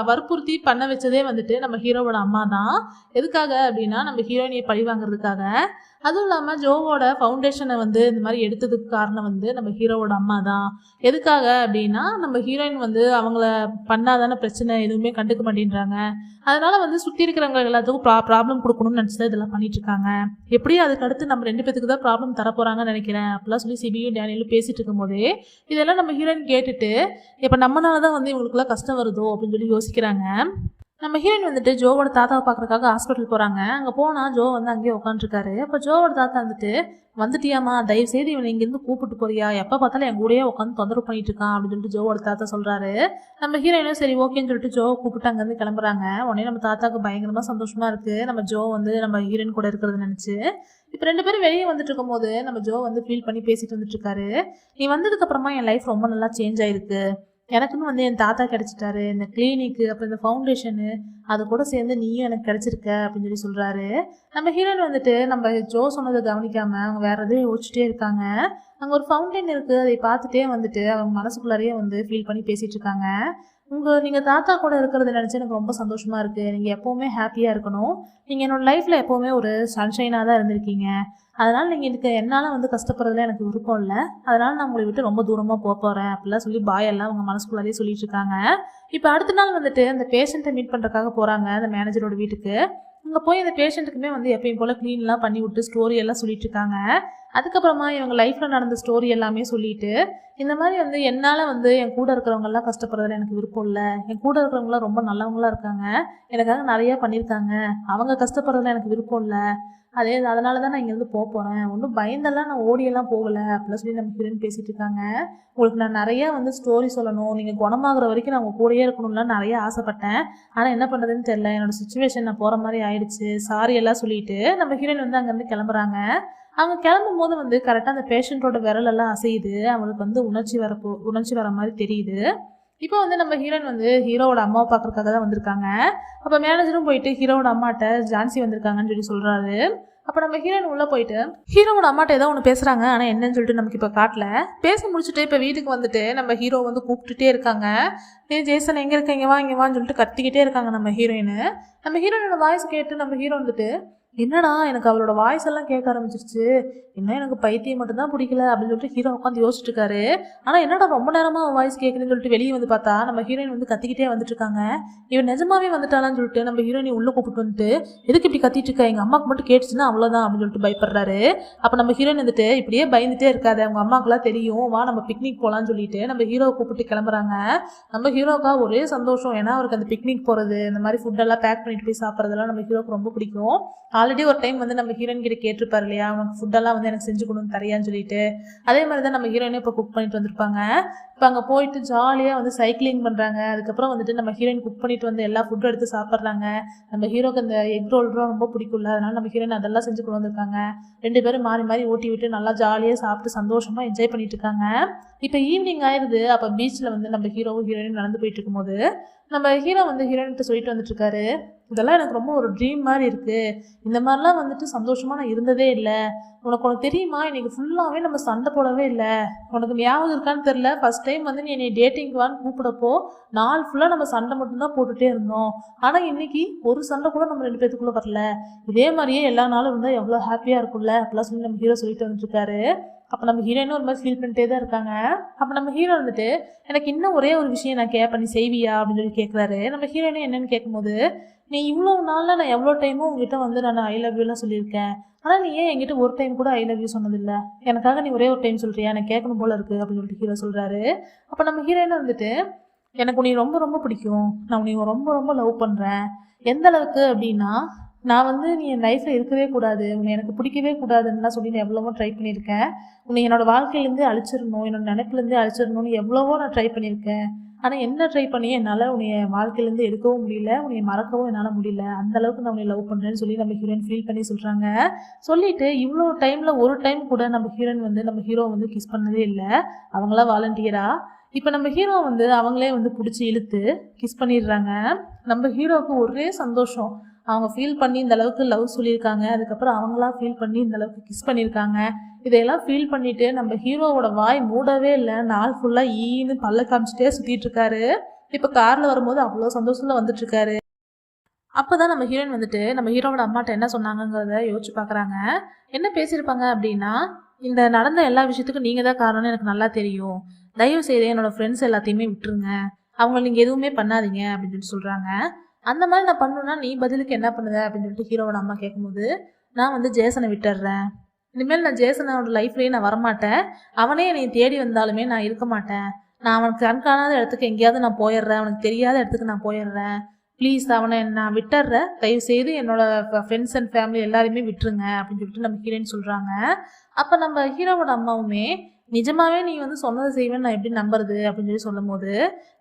வற்புறுத்தி பண்ண வச்சதே வந்துட்டு நம்ம ஹீரோவோட அம்மா தான். எதுக்காக அப்படின்னா, நம்ம ஹீரோயினியை பழி வாங்குறதுக்காக. அதுவும் இல்லாமல் ஜோவோட ஃபவுண்டேஷனை வந்து இந்த மாதிரி எடுத்ததுக்கு காரணம் வந்து நம்ம ஹீரோவோட அம்மா தான். எதுக்காக அப்படின்னா, நம்ம ஹீரோயின் வந்து அவங்கள பண்ணாதான பிரச்சனை, எதுவுமே கண்டுக்க மாட்டேன்றாங்க. அதனால வந்து சுற்றி இருக்கிறவங்க எல்லாத்துக்கும் ப்ராப்ளம் கொடுக்கணும்னு நினச்சி தான் இதெல்லாம் பண்ணிட்டு இருக்காங்க. எப்படியும் அதுக்கு அடுத்து நம்ம 2 பேத்துக்கு தான் ப்ராப்ளம் தரப்போகிறாங்கன்னு நினைக்கிறேன் அப்படிலாம் சொல்லி சிபியும் டேனியலும் பேசிட்டு இருக்கும்போதே இதெல்லாம் நம்ம ஹீரோயின் கேட்டுட்டு இப்போ நம்மளால தான் வந்து இவங்களுக்குலாம் கஷ்டம் வருதோ அப்படின்னு சொல்லி யோசிக்கிறாங்க. நம்ம ஹீரோயின் வந்துட்டு ஜோவோட தாத்தாவை பார்க்குறதுக்காக ஹாஸ்பிட்டல் போகிறாங்க. அங்கே போனால் ஜோ வந்து அங்கேயே உட்காந்துருக்காரு. அப்போ ஜோவோட தாத்தா வந்துட்டியாமா, தயவுசெய்து இவனை இங்கேருந்து கூப்பிட்டு போறியா, எப்போ பார்த்தாலும் என் கூடயே உட்காந்து தொந்தரவு பண்ணிட்டு இருக்கான் அப்படின்னு சொல்லிட்டு ஜோவோட தாத்தா சொல்கிறாரு. நம்ம ஹீரோயினும் சரி ஓகேன்னு சொல்லிட்டு ஜோவை கூப்பிட்டு அங்கேருந்து கிளம்புறாங்க. உடனே நம்ம தாத்தாவுக்கு பயங்கரமாக சந்தோஷமாக இருக்குது, நம்ம ஜோ வந்து நம்ம ஹீரோயின் கூட இருக்கிறது நினச்சி. இப்போ 2 பேரும் வெளியே வந்துட்டு இருக்கும்போது நம்ம ஜோ வந்து ஃபீல் பண்ணி பேசிட்டு வந்துட்டு இருக்காரு. நீ வந்ததுக்கப்புறமா என் லைஃப் ரொம்ப நல்லா சேஞ்ச் ஆயிருக்கு. எனக்குன்னு வந்து என் தாத்தா கிடச்சிட்டாரு. இந்த கிளினிக்கு, அப்புறம் இந்த ஃபவுண்டேஷனு, அது கூட சேர்ந்து நீயும் எனக்கு கிடச்சிருக்க அப்படின்னு சொல்லி சொல்கிறாரு. நம்ம ஹீரோயின் வந்துட்டு நம்ம ஜோ சொன்னதை கவனிக்காமல் அவங்க வேறு எதையும் யோசிச்சுட்டே இருக்காங்க. அங்கே ஒரு ஃபவுண்டைன் இருக்குது, அதை பார்த்துட்டே வந்துட்டு அவங்க மனசுக்குள்ளாரையே வந்து ஃபீல் பண்ணி பேசிகிட்டு இருக்காங்க. நீங்கள் தாத்தா கூட இருக்கிறத நினச்சி எனக்கு ரொம்ப சந்தோஷமாக இருக்குது. நீங்கள் எப்போவுமே ஹாப்பியாக இருக்கணும். நீங்கள் என்னோடய லைஃப்பில் எப்போவுமே ஒரு சன்ஷைனாக தான் இருந்திருக்கீங்க. அதனால் நீங்கள் இதுக்கு என்னால் வந்து கஷ்டப்படுறதுல எனக்கு விருப்பம் இல்லை. அதனால் நான் உங்களை விட்டு ரொம்ப தூரமாக போகிறேன் அப்படிலாம் சொல்லி பாயெல்லாம் அவங்க மனசுக்குள்ளாரே சொல்லிட்டு இருக்காங்க. இப்போ அடுத்த நாள் வந்துட்டு அந்த பேஷண்ட்டை மீட் பண்ணுறதுக்காக போகிறாங்க அந்த மேனேஜரோட வீட்டுக்கு. அங்கே போய் அந்த பேஷண்ட்டுக்குமே வந்து எப்பயும் போல் க்ளீன்லாம் பண்ணி விட்டு ஸ்டோரி எல்லாம் சொல்லிட்டு இருக்காங்க. அதுக்கப்புறமா இவங்க லைஃப்பில் நடந்த ஸ்டோரி எல்லாமே சொல்லிட்டு, இந்த மாதிரி வந்து என்னால் வந்து என் கூட இருக்கிறவங்கெல்லாம் கஷ்டப்படுறதுல எனக்கு விருப்பம் இல்லை. என் கூட இருக்கிறவங்களாம் ரொம்ப நல்லவங்களாக இருக்காங்க, எனக்காக நிறையா பண்ணியிருக்காங்க. அவங்க கஷ்டப்படுறதுல எனக்கு விருப்பம் இல்லை. அதனால தான் நான் இங்கேருந்து போகிறேன். ஒன்றும் பயந்தெல்லாம் நான் ஓடியெல்லாம் போகலை அப்படிலாம் சொல்லி நம்ம ஹீரோயின் பேசிகிட்டு இருக்காங்க. உங்களுக்கு நான் நிறையா வந்து ஸ்டோரி சொல்லணும், நீங்கள் குணமாகிற வரைக்கும் நான் உங்கள் கூடயே இருக்கணும்லாம் நிறையா ஆசைப்பட்டேன். ஆனால் என்ன பண்ணுறதுன்னு தெரில, என்னோடய சுச்சுவேஷன் நான் போகிற மாதிரி ஆயிடுச்சு, சாரி எல்லாம் சொல்லிட்டு நம்ம ஹீரோயின் வந்து அங்கேருந்து கிளம்புறாங்க. அவங்க கிளம்பும் போது வந்து கரெக்டாக அந்த பேஷண்ட்டோட விரலெல்லாம் அசையுது. அவங்களுக்கு வந்து உணர்ச்சி வர மாதிரி தெரியுது. இப்போ வந்து நம்ம ஹீரோயின் வந்து ஹீரோவோட அம்மாவை பார்க்குறதுக்காக தான் வந்திருக்காங்க. அப்போ மேனேஜரும் போயிட்டு ஹீரோவோட அம்மாட்ட ஜான்சி வந்திருக்காங்கன்னு சொல்லி சொல்கிறாரு. அப்போ நம்ம ஹீரோயின் உள்ளே போயிட்டு ஹீரோவோட அம்மாட்ட ஏதோ ஒன்று பேசுகிறாங்க, ஆனால் என்னன்னு சொல்லிட்டு நமக்கு இப்போ காட்டல. பேசி முடிச்சுட்டு இப்போ வீட்டுக்கு வந்துட்டு நம்ம ஹீரோ வந்து கூப்பிட்டுட்டே இருக்காங்க. ஜேசன் எங்கே இருக்க, இங்கே வான்னு சொல்லிட்டு கத்திக்கிட்டே இருக்காங்க நம்ம ஹீரோயின். நம்ம ஹீரோயினோட வாய்ஸ் கேட்டு நம்ம ஹீரோ வந்துட்டு, என்னடா எனக்கு அவளோட வாய்ஸ் எல்லாம் கேட்க ஆரம்பிச்சிருச்சு, இன்னும் எனக்கு பைத்தியம் மட்டும்தான் பிடிக்கல அப்படின்னு சொல்லிட்டு ஹீரோ உட்காந்து யோசிச்சுட்டு இருக்காரு. ஆனால் என்னடா ரொம்ப நேரமாக வாய்ஸ் கேட்குதுன்னு சொல்லிட்டு வெளியே வந்து பார்த்தா நம்ம ஹீரோயின் வந்து கத்திக்கிட்டே வந்துட்டு இருக்காங்க. இவன் நிஜமாவே வந்துட்டாலான்னு சொல்லிட்டு நம்ம ஹீரோயின் உள்ளே கூப்பிட்டு வந்துட்டு, எதுக்கு இப்படி கத்திட்டு இருக்கா, எங்கள் அம்மாவுக்கு மட்டும் கேட்டுச்சுன்னா அவ்வளோதான் அப்படின்னு சொல்லிட்டு பயப்படுறாரு. அப்போ நம்ம ஹீரோயின் வந்துட்டு, இப்படியே பயந்துட்டே இருக்காது, அவங்க அம்மாவுக்குலாம் தெரியும், வா நம்ம பிக்னிக் போகலான்னு சொல்லிட்டு நம்ம ஹீரோவை கூப்பிட்டு கிளம்புறாங்க. நம்ம ஹீரோக்கா ஒரே சந்தோஷம், ஏன்னா அவருக்கு அந்த பிக்னிக் போகிறது, இந்த மாதிரி ஃபுட்டெல்லாம் பேக் பண்ணிட்டு போய் சாப்பிட்றதெல்லாம் நம்ம ஹீரோக்கு ரொம்ப பிடிக்கும். ஆல்ரெடி ஒரு டைம் வந்து நம்ம ஹீரோயின் கிட்ட கேட்டிருப்பாரு இல்லையா, அவனுக்கு ஃபுட்டெல்லாம் வந்து எனக்கு செஞ்சு கொடுன்னு தரையான்னு சொல்லிட்டு. அதே மாதிரி தான் நம்ம ஹீரோயினே இப்போ குக் பண்ணிட்டு வந்திருப்பாங்க. இப்போ அங்கே போயிட்டு ஜாலியாக வந்து சைக்கிளிங் பண்ணுறாங்க. அதுக்கப்புறம் வந்துட்டு நம்ம ஹீரோயின் குக் பண்ணிட்டு வந்து எல்லா ஃபுட்டும் எடுத்து சாப்பிட்றாங்க. நம்ம ஹீரோக்கு அந்த எக் ரோல்லாம் ரொம்ப பிடிக்கும்ல, அதனால நம்ம ஹீரோயின் அதெல்லாம் செஞ்சு கொண்டு வந்திருக்காங்க. 2 பேரும் மாறி மாறி ஊட்டி விட்டு நல்லா ஜாலியாக சாப்பிட்டு சந்தோஷமாக என்ஜாய் பண்ணிட்டு இருக்காங்க. இப்போ ஈவினிங் ஆயிடுது. அப்போ பீச்சில் வந்து நம்ம ஹீரோவும் ஹீரோயினும் நடந்து போயிட்டு இருக்கும்போது நம்ம ஹீரோ வந்து ஹீரோயின்கிட்ட சொல்லிட்டு வந்துட்டு இருக்காரு, இதெல்லாம் எனக்கு ரொம்ப ஒரு ட்ரீம் மாதிரி இருக்குது. இந்த மாதிரிலாம் வந்துட்டு சந்தோஷமாக நான் இருந்ததே இல்லை. உனக்கு தெரியுமா, இன்னைக்கு ஃபுல்லாகவே நம்ம சண்டை போடவே இல்லை. உனக்கு ஞாபகம் இருக்கான்னு தெரில, ஃபர்ஸ்ட் டைம் வந்து நீ என்னை டேட்டிங்க்கு வான்னு கூப்பிடப்போ நாள் ஃபுல்லாக நம்ம சண்டை மட்டும்தான் போட்டுகிட்டே இருந்தோம். ஆனால் இன்னைக்கு ஒரு சண்டை கூட நம்ம 2 பேத்துக்குள்ளே வரல. இதே மாதிரியே எல்லா நாளும் இருந்தால் எவ்வளோ ஹாப்பியாக இருக்கும்ல அப்படிலாம் சொல்லி நம்ம ஹீரோ சொல்லிட்டு வந்துட்டுருக்காரு. அப்போ நம்ம ஹீரோயினும் ஒரு மாதிரி ஃபீல் பண்ணிட்டே தான் இருக்காங்க. அப்போ நம்ம ஹீரோ வந்துட்டு எனக்கு இன்னும் ஒரே ஒரு விஷயம் நான் கேட்பேன், நீ செய்வியா அப்படின்னு சொல்லி கேட்குறாரு. நம்ம ஹீரோயினும் என்னன்னு கேட்கும்போது, நீ இவ்வளோ நாளில் நான் எவ்வளோ டைமும் உங்ககிட்ட வந்து நான் ஐ லவ் யூலாம் சொல்லியிருக்கேன். ஆனால் நீ ஏன் என்கிட்ட ஒரு டைம் கூட ஐ லவ் யூ சொன்னதில்லை. எனக்காக நீ ஒரே ஒரு டைம் சொல்கிறியா, எனக்கு கேட்கணும் போல இருக்குது அப்படின்னு சொல்லிட்டு ஹீரோ சொல்கிறாரு. அப்போ நம்ம ஹீரோயினும் வந்துட்டு எனக்கு உன்னை ரொம்ப ரொம்ப பிடிக்கும், நான் உன்னை ரொம்ப ரொம்ப லவ் பண்ணுறேன். எந்த அளவுக்கு அப்படின்னா, நான் வந்து நீ என் லைஃப்பில் இருக்கவே கூடாது, உன்னை எனக்கு பிடிக்கவே கூடாதுன்னுலாம் சொல்லி நான் எவ்வளவோ ட்ரை பண்ணியிருக்கேன். உன்னை என்னோடய வாழ்க்கையிலேருந்து அழிச்சிடணும், என்னோடய நினைப்புலேருந்து அழிச்சிடணும்னு எவ்வளவோ நான் ட்ரை பண்ணியிருக்கேன். ஆனால் என்ன ட்ரை பண்ணி என்னால் உன்னைய வாழ்க்கையிலேருந்து எடுக்கவும் முடியல, உன்னை மறக்கவும் என்னால் முடியல. அந்தளவுக்கு நான் உன்னை லவ் பண்ணுறேன்னு சொல்லி நம்ம ஹீரோயின் ஃபீல் பண்ணி சொல்கிறாங்க. சொல்லிவிட்டு இவ்வளோ டைமில் ஒரு டைம் கூட நம்ம ஹீரோயின் வந்து நம்ம ஹீரோ வந்து கிஸ் பண்ணதே இல்லை. அவங்களாம் வாலண்டியராக. இப்போ நம்ம ஹீரோ வந்து அவங்களே வந்து பிடிச்சி இழுத்து கிஸ் பண்ணிடுறாங்க. நம்ம ஹீரோவுக்கு ஒரே சந்தோஷம். அவங்க ஃபீல் பண்ணி இந்த அளவுக்கு லவ் சொல்லியிருக்காங்க, அதுக்கப்புறம் அவங்களா ஃபீல் பண்ணி இந்த அளவுக்கு கிஸ் பண்ணியிருக்காங்க. இதையெல்லாம் ஃபீல் பண்ணிட்டு நம்ம ஹீரோவோட வாய் மூடவே இல்லை. நாள் ஃபுல்லாக ஈன்னு பல்ல காமிச்சிட்டே சுற்றிட்டு இருக்காரு. இப்போ காரில் வரும்போது அவ்வளோ சந்தோஷத்தில் வந்துட்டு இருக்காரு. அப்போ தான் நம்ம ஹீரோயின் வந்துட்டு நம்ம ஹீரோவோட அம்மாட்ட என்ன சொன்னாங்கங்கிறத யோசிச்சு பார்க்குறாங்க. என்ன பேசியிருப்பாங்க அப்படின்னா, இந்த நடந்த எல்லா விஷயத்துக்கும் நீங்கள் தான் காரணம்னு எனக்கு நல்லா தெரியும். தயவு செய்து என்னோட ஃப்ரெண்ட்ஸ் எல்லாத்தையுமே விட்டுருங்க, அவங்கள நீங்கள் எதுவுமே பண்ணாதீங்க அப்படின்னு சொல்லிட்டு சொல்கிறாங்க. அந்த மாதிரி நான் பண்ணணுன்னா நீ பதிலுக்கு என்ன பண்ணுத அப்படின்னு சொல்லிட்டு ஹீரோவோட அம்மா கேட்கும்போது, நான் வந்து ஜேசனை விட்டுடுறேன். இனிமேல் நான் ஜேசனோட லைஃப்லேயே நான் வரமாட்டேன். அவனே என்னை தேடி வந்தாலுமே நான் இருக்க மாட்டேன். நான் அவனுக்கு கண்காணாத இடத்துக்கு எங்கேயாவது நான் போயிடுறேன், அவனுக்கு தெரியாத இடத்துக்கு நான் போயிடுறேன். ப்ளீஸ் அவனை நான் விட்டுடுறேன், தயவுசெய்து என்னோட ஃப்ரெண்ட்ஸ் அண்ட் ஃபேமிலி எல்லாருமே விட்டுருங்க அப்படின்னு சொல்லிட்டு நம்ம ஹீரோன்னு சொல்கிறாங்க. அப்போ நம்ம ஹீரோவோட அம்மாவுமே, நிஜமாவே நீ வந்து சொன்னதை செய்வேன்னு நான் எப்படி நம்புறது அப்படின்னு சொல்லி சொல்லும் போது,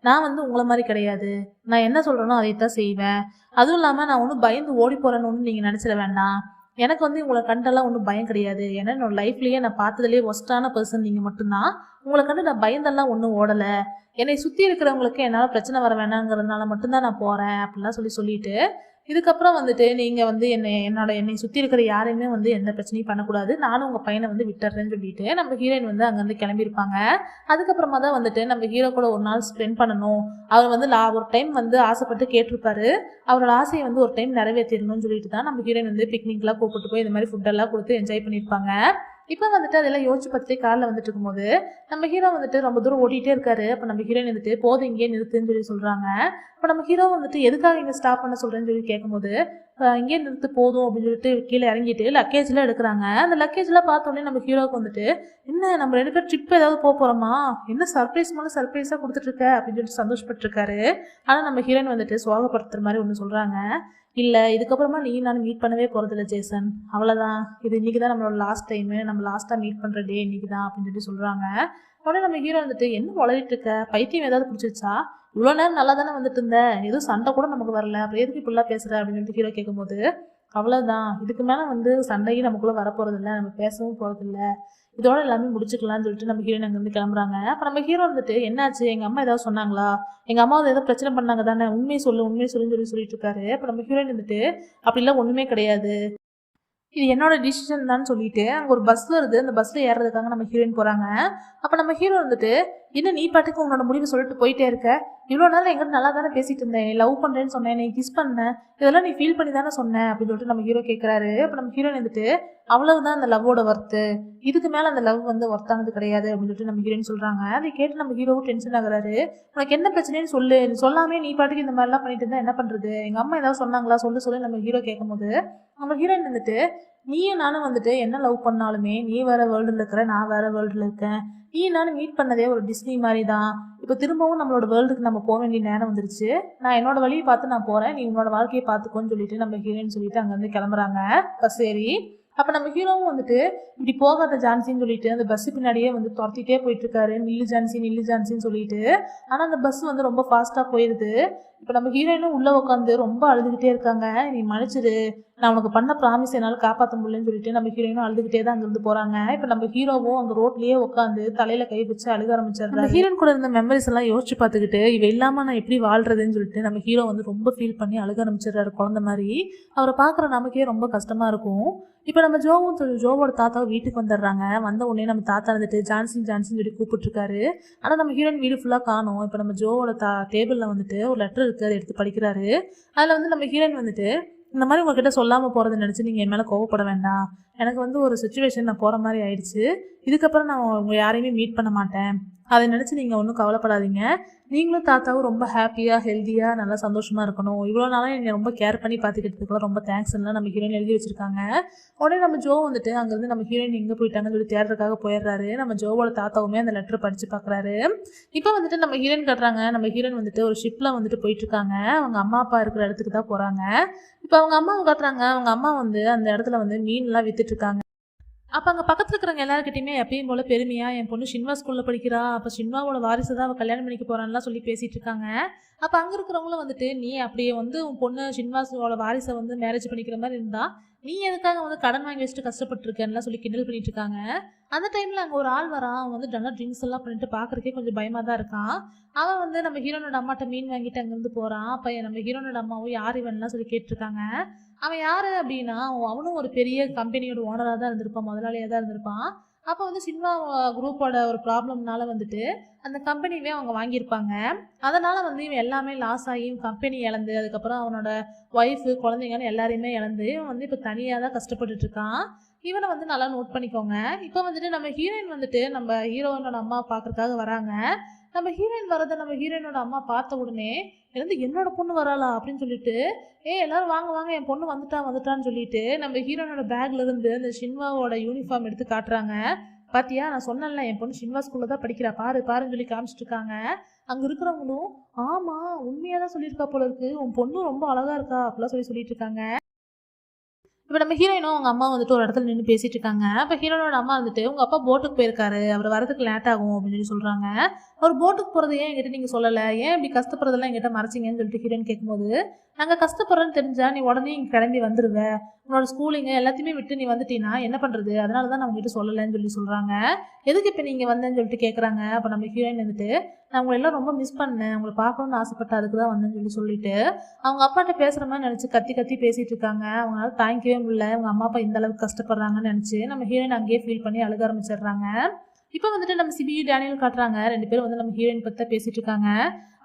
நான் வந்து உங்களை மாதிரி கிடையாது, நான் என்ன சொல்கிறேனோ அதை தான் செய்வேன். அதுவும் இல்லாமல் நான் ஒன்றும் பயந்து ஓடி போகிறேன்னு ஒன்று நீங்கள் நினச்சிட வேண்டாம். எனக்கு வந்து உங்களை கண்டெல்லாம் ஒன்றும் பயம் கிடையாது. ஏன்னா என்னோட லைஃப்லேயே நான் பார்த்ததுலேயே ஒஸ்ட்டான பர்சன் நீங்கள் மட்டும்தான். உங்களை கண்டு நான் பயந்தெல்லாம் ஒன்றும் ஓடலை. என்னை சுற்றி இருக்கிறவங்களுக்கு என்னால் பிரச்சனை வர வேணாங்கிறதுனால மட்டும்தான் நான் போகிறேன் அப்படிலாம் சொல்லிட்டு, இதுக்கப்புறம் வந்துட்டு நீங்கள் வந்து என்னை சுற்றி இருக்கிற யாரையுமே வந்து எந்த பிரச்சனையும் பண்ணக்கூடாது, நானும் உங்கள் பையனை வந்து விட்டுறேன்னு சொல்லிட்டு நம்ம ஹீரோயின் வந்து அங்கேருந்து கிளம்பியிருப்பாங்க. அதுக்கப்புறமா தான் வந்துட்டு நம்ம ஹீரோ கூட ஒரு நாள் ஸ்பெண்ட் பண்ணணும். அவர் வந்து ஒரு டைம் வந்து ஆசைப்பட்டு கேட்டிருப்பாரு. அவரோட ஆசையை வந்து ஒரு டைம் நிறைவேற்றிடணும்னு சொல்லிட்டு தான் நம்ம ஹீரோயின் வந்து பிக்னிக்லாம் கூப்பிட்டு போய் இந்த மாதிரி ஃபுட்டெல்லாம் கொடுத்து என்ஜாய் பண்ணியிருப்பாங்க. இப்போ வந்துட்டு அதெல்லாம் யோசிச்சு பார்த்துட்டு காரில் வந்துட்டு இருக்கும்போது நம்ம ஹீரோ வந்துட்டு ரொம்ப தூரம் ஓட்டிகிட்டே இருக்காரு. அப்போ நம்ம ஹீரோயின் வந்துட்டு போதும் இங்கேயே நிறுத்துன்னு சொல்லி சொல்கிறாங்க. இப்போ நம்ம ஹீரோ வந்துட்டு எதுக்காக இங்கே ஸ்டாப் பண்ண சொல்கிறேன்னு சொல்லி கேட்கும்போது, இங்கேயே நிறுத்து போதும் அப்படின்னு சொல்லிட்டு கீழே இறங்கிட்டு லக்கேஜ்லாம் எடுக்கிறாங்க. அந்த லக்கேஜ்லாம் பார்த்தோன்னே நம்ம ஹீரோவுக்கு வந்துட்டு, என்ன நம்ம 2 பேர் ட்ரிப் ஏதாவது போகிறோமா, என்ன சர்ப்ரைஸ் மேலே சர்ப்ரைஸாக கொடுத்துட்ருக்க அப்படின்னு சொல்லிட்டு சந்தோஷப்பட்டுருக்காரு. ஆனால் நம்ம ஹீரோயின் வந்துட்டு சுவாகப்படுத்துகிற மாதிரி ஒன்று சொல்கிறாங்க. இல்லை, இதுக்கப்புறமா நீ நான் மீட் பண்ணவே போகிறதில்ல ஜேசன், அவ்வளோதான், இது இன்றைக்கி தான் நம்மளோட லாஸ்ட் டைமு, நம்ம லாஸ்ட்டாக மீட் பண்ணுற டே இன்றைக்கி தான் அப்படின்னு சொல்லி சொல்கிறாங்க. உடனே நம்ம ஹீரோ வந்துட்டு, என்ன வளரிட்டு இருக்க, பைத்தியம் ஏதாவது பிடிச்சிருச்சா, இவ்வளோ நேரம் நல்லா தானே வந்துட்டு இருந்தேன், எதுவும் சண்டை கூட நமக்கு வரல, அப்புறம் எதுக்கு இப்படிலாம் பேசுகிற அப்படின்னு சொல்லிட்டு ஹீரோ கேட்கும்போது, அவ்வளோதான், இதுக்கு மேலே வந்து சண்டையும் நமக்குள்ளே வரப்போகிறதில்ல, நம்ம பேசவும் போகிறதில்ல, இதோட எல்லாமே முடிச்சுக்கலாம்னு சொல்லிட்டு நம்ம ஹீரோயின் அங்கேருந்து கிளம்புறாங்க. அப்போ நம்ம ஹீரோ வந்துட்டு, என்னாச்சு, எங்கள் அம்மா ஏதாவது சொன்னாங்களா, எங்கள் அம்மா வந்து ஏதோ பிரச்சனை பண்ணாங்க தானே, உண்மையை சொல்லுன்னு சொல்லிட்டு இருக்காரு. அப்போ நம்ம ஹீரோயின் வந்துட்டு, அப்படிலாம் ஒன்றுமே கிடையாது, இது என்னோட டிசிஷன் தான் சொல்லிட்டு அங்கே ஒரு பஸ் வருது. அந்த பஸ்ஸில் ஏறுறதுக்காக நம்ம ஹீரோயின் போகிறாங்க. அப்போ நம்ம ஹீரோ வந்துட்டு, இன்னும் நீ பாட்டுக்கு உன்னோட முடிவு சொல்லிட்டு போயிட்டே இருக்க, இவ்வளோ நேரம் எங்கிட்ட நல்லா தானே பேசிட்டு இருந்தேன், நீ லவ் பண்ணுறேன்னு சொன்னேன், நீ கிஸ் பண்ணேன், இதெல்லாம் நீ ஃபீல் பண்ணி தானே சொன்னேன் அப்படின்னு சொல்லிட்டு நம்ம ஹீரோ கேட்குறாரு. அப்போ நம்ம ஹீரோயின் வந்துட்டு, அவ்வளவுதான் அந்த லவ்வோட ஒர்த்து, இதுக்கு மேலே அந்த லவ் வந்து ஒர்த்தானது கிடையாது அப்படின்னு சொல்லிட்டு நம்ம ஹீரோயின் சொல்கிறாங்க. அதை கேட்டு நம்ம ஹீரோவும் டென்ஷன் ஆகுறாரு. உனக்கு என்ன பிரச்சனைன்னு சொல்லு, நீ சொல்லாமே நீ பாட்டுக்கு இந்த மாதிரிலாம் பண்ணிட்டு இருந்தா என்ன பண்ணுறது, எங்கள் அம்மா ஏதாவது சொன்னாங்களா சொல்லி நம்ம ஹீரோ கேட்கும்போது நம்ம ஹீரோயின் வந்துட்டு, நீயும் நானும் வந்துட்டு என்ன லவ் பண்ணாலுமே நீ வேற வேர்ல்டில் இருக்கிற, நான் வேற வேர்ல்டில் இருக்கேன், நீ நானும் மீட் பண்ணதே ஒரு டிஸ்னி மாதிரி தான், இப்போ திரும்பவும் நம்மளோட வேர்ல்டுக்கு நம்ம போக வேண்டிய நேரம் வந்துருச்சு, நான் என்னோட வழியை பார்த்து நான் போகிறேன், நீ உன்னோட வாழ்க்கையை பார்த்துக்கோன்னு சொல்லிட்டு நம்ம ஹீரோயின் சொல்லிட்டு அங்கேருந்து கிளம்புறாங்க பஸ் ஏறி. அப்போ நம்ம ஹீரோவும் வந்துட்டு இப்படி போகாத ஜான்சின்னு சொல்லிட்டு அந்த பஸ்ஸு பின்னாடியே வந்து துரத்திட்டே போயிட்டு இருக்காரு, நில்லு ஜான்சின்னு சொல்லிட்டு. ஆனால் அந்த பஸ் வந்து ரொம்ப ஃபாஸ்ட்டாக போயிடுது. இப்போ நம்ம ஹீரோயினும் உள்ளே உட்காந்து ரொம்ப அழுதுகிட்டே இருக்காங்க. நீ மன்னிச்சிரு, நான் உனக்கு பண்ண ப்ராமிஸ் என்னால் காப்பாற்ற முடியலன்னு சொல்லிட்டு நம்ம ஹீரோயினும் அழுதுகிட்டே தான் அங்கிருந்து போறாங்க. இப்போ நம்ம ஹீரோவும் அங்கே ரோட்லயே உட்காந்து தலையில கை வச்சு அழுக ஆரம்பிச்சாரு. ஹீரோயின் கூட இருந்த மெமரிஸ் எல்லாம் யோசிச்சு பார்த்துக்கிட்டு இவ இல்லாம நான் எப்படி வாழ்றதுன்னு சொல்லிட்டு நம்ம ஹீரோ வந்து ரொம்ப ஃபீல் பண்ணி அழுக ஆரம்பிச்சிடுறாரு குழந்தை மாதிரி. அவரை பார்க்குற நமக்கே ரொம்ப கஷ்டமா இருக்கும். இப்போ நம்ம ஜோவோட தாத்தாவை வீட்டுக்கு வந்துடுறாங்க. வந்த உடனே நம்ம தாத்தா வந்துட்டு ஜான்சின்னு சொல்லி கூப்பிட்டுருக்காரு. ஆனால் நம்ம ஹீரோயின் வீடு ஃபுல்லாக காணும். இப்போ நம்ம ஜோவோட டேபிளில் வந்துட்டு ஒரு லெட்டர் இருக்குது, அதை எடுத்து படிக்கிறாரு. அதில் வந்து நம்ம ஹீரோயின் வந்துட்டு இந்த மாதிரி உங்ககிட்ட சொல்லாமல் போகிறத நினச்சி நீங்கள் என் மேலே கோவப்பட வேண்டாம். எனக்கு வந்து ஒரு சுச்சுவேஷன் நான் போகிற மாதிரி ஆயிடுச்சு. இதுக்கப்புறம் நான் உங்கள் யாரையுமே மீட் பண்ண மாட்டேன். அதை நினச்சி நீங்கள் ஒன்றும் கவலைப்படாதீங்க. நீங்களும் தாத்தாவும் ரொம்ப ஹாப்பியாக ஹெல்த்தியாக நல்லா சந்தோஷமாக இருக்கணும். இவ்வளோ நாளாக என்னை ரொம்ப கேர் பண்ணி பார்த்துக்கிட்டதுக்குலாம் ரொம்ப தேங்க்ஸ்லாம் நம்ம ஹீரோயின் எழுதி வச்சுருக்காங்க. உடனே நம்ம ஜோ வந்துட்டு அங்கேருந்து நம்ம ஹீரோயின் எங்கே போயிட்டாங்கன்னு சொல்லி தேடுறதுக்காக போயிடுறாரு. நம்ம ஜோவோட தாத்தாவுமே அந்த லெட்டர் படித்து பார்க்குறாரு. இப்போ வந்துட்டு நம்ம ஹீரோயின் கட்டுறாங்க. நம்ம ஹீரோயின் வந்துட்டு ஒரு ஷிப்பில் வந்துட்டு போயிட்டுருக்காங்க. அவங்க அம்மா அப்பா இருக்கிற இடத்துக்கு தான் போகிறாங்க. இப்போ அவங்க அம்மாவை காட்டுறாங்க. அவங்க அம்மா வந்து அந்த இடத்துல வந்து மீன்லாம் விற்றுட்ருக்காங்க. அப்போ அங்கே பக்கத்தில் இருக்கிறவங்க எல்லாருக்கிட்டையுமே எப்பயும் போல் பெருமையாக என் பொண்ணு ஷின்வா ஸ்கூலில் படிக்கிறா, அப்போ ஷின்வாவோட வாரிசு தான் அவள் கல்யாணம் பண்ணிக்க போகிறான்லாம் சொல்லி பேசிகிட்டு இருக்காங்க. அப்போ அங்கே இருக்கிறவங்களும் வந்துட்டு நீ அப்படியே வந்து உன் பொண்ணு ஷின்வாஸோட வாரிசை வந்து மேரேஜ் பண்ணிக்கிற மாதிரி இருந்தா நீ எதுக்காக வந்து கடன் வாங்கி வச்சுட்டு கஷ்டப்பட்டுருக்கேன்லாம் சொல்லி கிண்டல் பண்ணிட்டு இருக்காங்க. அந்த டைமில் அங்கே ஒரு ஆள் வரான். அவன் வந்து நல்லா ட்ரிங்க்ஸ் எல்லாம் பண்ணிட்டு பார்க்குறக்கே கொஞ்சம் பயமாக தான் இருக்கான். அவன் வந்து நம்ம ஹீரோனோட அம்மாட்ட மீன் வாங்கிட்டு அங்கேருந்து போகிறான். அப்போ நம்ம ஹீரோனோட அம்மாவும் யார் இவன்லாம் சொல்லி கேட்டிருக்காங்க. அவன் யார் அப்படின்னா அவனும் ஒரு பெரிய கம்பெனியோட ஓனராக தான் இருந்திருப்பான், முதலாளியாக தான் இருந்திருப்பான். அப்போ வந்து சினிமா குரூப்போட ஒரு ப்ராப்ளம்னால வந்துட்டு அந்த கம்பெனியவே அவங்க வாங்கியிருப்பாங்க. அதனால் வந்து இவன் எல்லாமே லாஸ் ஆகி கம்பெனி இழந்து அதுக்கப்புறம் அவனோட ஒய்ஃபு குழந்தைங்கன்னு எல்லாரையுமே இழந்து இவன் வந்து இப்போ தனியாக தான் கஷ்டப்பட்டுட்டு இருக்கான். இவனை வந்து நல்லா நோட் பண்ணிக்கோங்க. இப்போ வந்துட்டு நம்ம ஹீரோயின் வந்துட்டு நம்ம ஹீரோயினோட அம்மா பார்க்கறதுக்காக வராங்க. நம்ம ஹீரோயின் வரதை நம்ம ஹீரோயினோட அம்மா பார்த்த உடனே இருந்து என்னோட பொண்ணு வராளா அப்படின்னு சொல்லிட்டு எல்லாரும் வாங்க வாங்க என் பொண்ணு வந்துட்டான்னு சொல்லிட்டு நம்ம ஹீரோனோட பேக்ல இருந்து அந்த ஷின்வாவோட யூனிஃபார்ம் எடுத்து காட்டுறாங்க. பாத்தியா, நான் சொன்னேன்ல என் பொண்ணு ஷின்வா ஸ்கூல்ல தான் படிக்கிறா, பாருன்னு சொல்லி காமிச்சிட்டு இருக்காங்க. அங்க இருக்கிறவங்களும் ஆமா உண்மையாதான் சொல்லியிருக்கா போல இருக்கு, உன் பொண்ணு ரொம்ப அழகா இருக்கா அப்படிலாம் சொல்லிட்டு இருக்காங்க. இப்போ நம்ம ஹீரோயினும் அவங்க அம்மா வந்துட்டு ஒரு இடத்துல நின்று பேசிட்டு இருக்காங்க. அப்போ ஹீரோனோட அம்மா வந்துட்டு உங்கள் அப்பா போட்டுக்கு போயிருக்காரு, அவர் வரதுக்கு லேட் ஆகும் அப்படின்னு சொல்லி சொல்கிறாங்க. அவர் போட்டுக்கு போகிறது ஏன் என்கிட்ட நீங்கள் சொல்லலை, ஏன் இப்படி கஷ்டப்படுறதெல்லாம் என்கிட்ட மறைச்சிங்கன்னு சொல்லிட்டு ஹீரோயின் கேட்கும்போது நாங்கள் கஷ்டப்படுறோன்னு தெரிஞ்சா நீ உடனே இங்கே கிளம்பி வந்துடுவேன், உன்னோட ஸ்கூலிங்க எல்லாத்தையுமே விட்டு நீ வந்துட்டீங்கன்னா என்ன பண்ணுறது, அதனால தான் நான் உங்ககிட்ட சொல்லலைன்னு சொல்லி சொல்கிறாங்க. எதுக்கு இப்போ நீங்கள் வந்தேன்னு சொல்லிட்டு கேட்குறாங்க. அப்போ நம்ம ஹீரோயின் வந்துட்டு நான் உங்களை எல்லாம் ரொம்ப மிஸ் பண்ணேன், உங்களை பார்க்கணும்னு ஆசைப்பட்ட அதுக்கு தான் வந்தேன்னு சொல்லிட்டு அவங்க அப்பாட்ட பேசுகிற மாதிரி நினச்சி கத்தி பேசிகிட்டு இருக்காங்க. அவங்களால தாங்கிக்கவே முடியல, அவங்க அம்மா அப்பா இந்த அளவுக்கு கஷ்டப்படுறாங்கன்னு நினச்சி நம்ம ஹீரோயின் அங்கேயே ஃபீல் பண்ணி அழுக ஆரம்பிச்சிடுறாங்க. இப்போ வந்துட்டு நம்ம சிபியு டேனியல் காட்டுறாங்க. 2 பேரும் வந்து நம்ம ஹீரோயின் பற்றி தான் பேசிகிட்டு இருக்காங்க.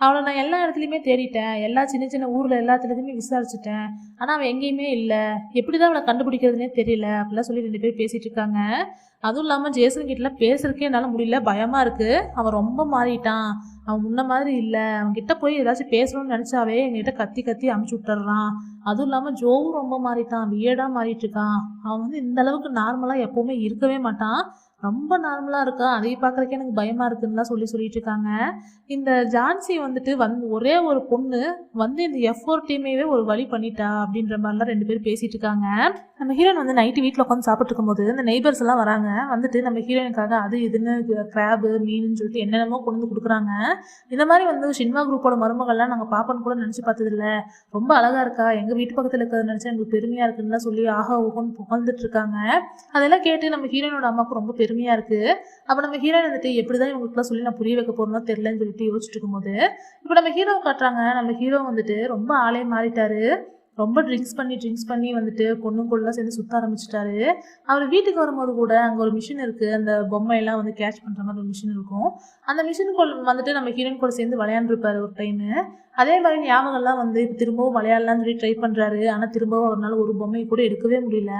அவளை நான் எல்லா இடத்துலையுமே தேடிட்டேன், எல்லா சின்ன ஊரில் எல்லாத்துலேயுமே விசாரிச்சுட்டேன், ஆனால் அவன் எங்கேயுமே இல்லை, எப்படி தான் அவளை கண்டுபிடிக்கிறதுனே தெரியல அப்படிலாம் சொல்லி 2 பேரும் பேசிகிட்டு இருக்காங்க. அதுவும் இல்லாமல் ஜேசன் கிட்டலாம் பேசுறதுக்கே என்னால் முடியல, பயமாக இருக்குது, அவன் ரொம்ப மாறிட்டான், அவன் முன்ன மாதிரி இல்லை, அவன்கிட்ட போய் ஏதாச்சும் பேசணும்னு நினச்சாவே எங்ககிட்ட கத்தி அமுச்சு விட்டுறான். அதுவும் இல்லாமல் ஜோவும் ரொம்ப மாறிட்டான், வியர்டாக மாறிட்டு இருக்கான், அவன் வந்து இந்த அளவுக்கு நார்மலாக எப்போவுமே இருக்கவே மாட்டான், ரொம்ப நார்மலாக இருக்கா, அதை பார்க்குறக்கே எனக்கு பயமாக இருக்குன்னுலாம் சொல்லிட்டு இருக்காங்க. இந்த ஜான்சி வந்துட்டு ஒரே ஒரு பொண்ணு வந்து இந்த எஃபோர் டீமையவே ஒரு வழி பண்ணிட்டா அப்படின்ற மாதிரிலாம் 2 பேரும் பேசிட்டு இருக்காங்க. நம்ம ஹீரோயின் வந்து நைட்டு வீட்டில் உட்காந்து சாப்பிட்டு இருக்கும்போது இந்த நெய்பர்ஸ் எல்லாம் வராங்க. வந்துட்டு நம்ம ஹீரோயினுக்காக அது இதுன்னு கிராபு மீனுன்னு சொல்லிட்டு என்னென்னமோ கொண்டு வந்து கொடுக்குறாங்க. இந்த மாதிரி வந்து ஷின்வா குரூப்போட மருமகள்லாம் நாங்கள் பாப்பன்னு கூட நினச்சி பார்த்ததில்ல, ரொம்ப அழகாக இருக்கா, எங்கள் வீட்டு பக்கத்தில் இருக்கிறத நினச்சா எங்களுக்கு பெருமையாக இருக்குன்னு சொல்லி ஆஹா ஓகோன்னு புகழ்ந்துட்டு இருக்காங்க. அதெல்லாம் கேட்டு நம்ம ஹீரோயினோட அம்மாவுக்கு ரொம்ப பெருமையாக இருக்குது. அப்போ நம்ம ஹீரோயின் வந்துட்டு எப்படி தான் இவங்களுக்குலாம் சொல்லி நான் புரிய வைக்க போகிறோம்னா தெரியலன்னு சொல்லிட்டு யோசிச்சுட்டு இருக்கும்போது இப்போ நம்ம ஹீரோவை காட்டுறாங்க. நம்ம ஹீரோ வந்துட்டு ரொம்ப ஆளே மாறிட்டாரு, ரொம்ப ட்ரிங்க்ஸ் பண்ணி வந்துட்டு பொண்ணுக்குள்ளலாம் சேர்ந்து சுற்ற ஆரம்பிச்சிட்டாரு. அவர் வீட்டுக்கு வரும்போது கூட அங்கே ஒரு மிஷின் இருக்குது, அந்த பொம்மையெல்லாம் வந்து கேட்ச் பண்ணுற மாதிரி ஒரு மிஷின் இருக்கும். அந்த மிஷினுக்குள்ள வந்துட்டு நம்ம ஹீரோயின் கூட சேர்ந்து விளையாண்டுருப்பாரு ஒரு டைமு. அதே மாதிரி ஞாபகம்லாம் வந்து இப்போ திரும்பவும் விளையாடலான்னு சொல்லி ட்ரை பண்ணுறாரு. ஆனால் திரும்பவும் அவரால் ஒரு பொம்மையை கூட எடுக்கவே முடியல.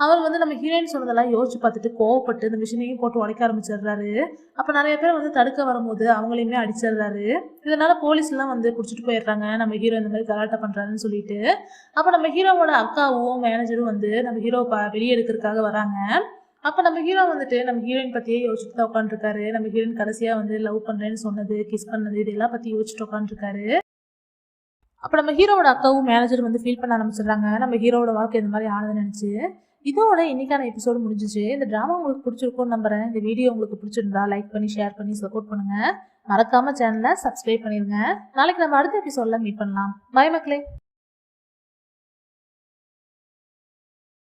அவர் வந்து நம்ம ஹீரோயின் சொன்னதெல்லாம் யோசிச்சு பார்த்துட்டு கோவப்பட்டு இந்த மிஷினையும் போட்டு உடைக்க ஆரம்பிச்சிடுறாரு. அப்போ நிறைய பேர் வந்து தடுக்க வரும்போது அவங்களையுமே அடிச்சிடுறாரு. இதனால போலீஸ்லாம் வந்து பிடிச்சிட்டு போயிடுறாங்க, நம்ம ஹீரோ இந்த மாதிரி கலாட்டா பண்ணுறாருன்னு சொல்லிட்டு. அப்போ நம்ம ஹீரோவோட அக்காவும் மேனேஜரும் வந்து நம்ம ஹீரோவை வெளியே எடுக்கிறதுக்காக வராங்க. அப்போ நம்ம ஹீரோ வந்துட்டு நம்ம ஹீரோயின் பற்றியே யோசிச்சுட்டு தான் உட்காந்துருக்காரு. நம்ம ஹீரோயின் கடைசியாக வந்து லவ் பண்ணுறேன்னு சொன்னது, கிஸ் பண்ணது, இதெல்லாம் பற்றி யோசிச்சுட்டு உட்காந்துருக்காரு. அப்போ நம்ம ஹீரோவோட அக்காவும் மேனேஜர் வந்து ஃபீல் பண்ண ஆரம்பிச்சிடுறாங்க, நம்ம ஹீரோவோட வாழ்க்கை இந்த மாதிரி ஆனதுன்னு நினச்சி. இதோட இன்னைக்கான எபிசோடு முடிஞ்சிச்சு. இந்த ட்ராமா உங்களுக்கு பிடிச்சிருக்கும்னு நம்புறேன். இந்த வீடியோ உங்களுக்கு பிடிச்சிருந்தா லைக் பண்ணி ஷேர் பண்ணி சப்போர்ட் பண்ணுங்கள். மறக்காமல் சேனலை சப்ஸ்கிரைப் பண்ணிடுங்க. நாளைக்கு நம்ம அடுத்த எபிசோடில் மீட் பண்ணலாம். பை மக்களே.